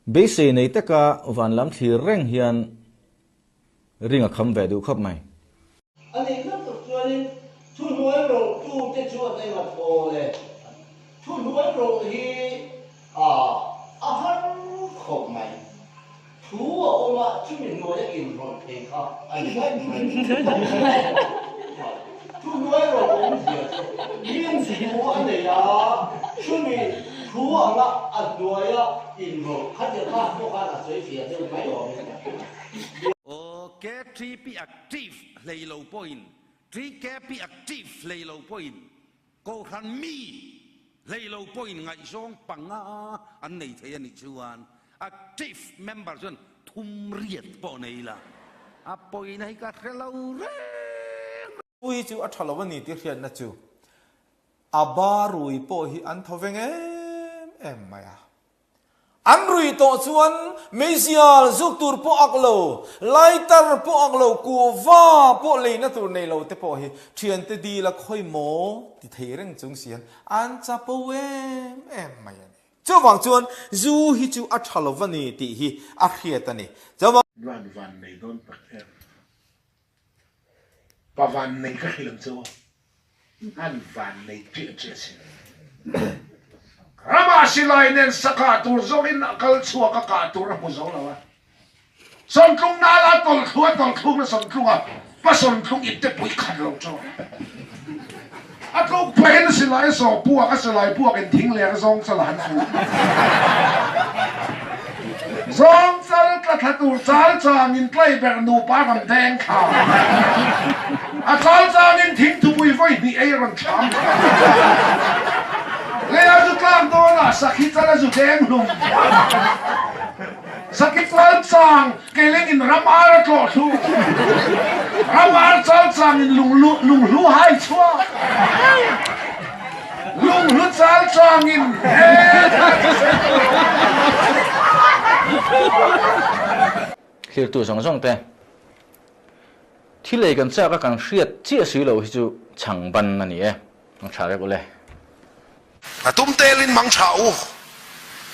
bây giờ này tất cả van làm thì rèn hiền riêng ở khăm về đủ khắp mày anh ấy rất là chuyên chú nuôi rồi chú cái chú ở đây mà thô này chú nuôi rồi thì hắn không mày chú ở ông ạ chú mình nuôi cái in rồi thì không anh thấy chú nuôi rồi ông gì riêng chú anh này chú mình chú ông ạ anh nuôi in rồi hắnจะฆ่าพวกhắn là suy phía chứ mấy đồ Okay, three be active, lay low point. Three care be active, lay low point. Go run me, lay low point. Ngay song panga, anh này thấy anh chuan. Active member chuan thum riết bộ này là. À point này cả cái lâu re. Ui chú ăn thằng này tiếc hiện na chú. À ba rồi bộ hi ăn thâu veng em mày à. Anh rùi tổ chuan Malaysia giúp tur po aklo lighter po aklo ku va po lei na tur nei lo te po hi thian te di la khoi mo ti thei reng chung sian an cha po em mai ani chu wang chuan zu hi chu a thalo vani ti hi a khiat ani chawa van nei don pak pa van nei ka khilam chu an van nei pi che sin Rama silai nen sakatur zongin akal chua kakatur na puzaw lawa. Son tlung nala tol tlung na son tlung pa son tlung ite pui kadlaw cho. At lo pwede silai so puwa ka silai puwa kin ting le zong sa lahan fu. Zong sal tatatur sal changin play bernu pa kam deng ka. At sal changin ting tupui voy ni ayron cham. Lea zu tlang do na sakit sa zu deng lum. Sakit lang sang kailing in ramar to su. Ramar sal sang in lung lu hai chua. Lung lu sal sang in khi tu song song te thì lấy cái cha các càng siết chia sẻ lâu thì chẳng ban này nhỉ, nó trả lại có lẽ. Tum telin mang chao.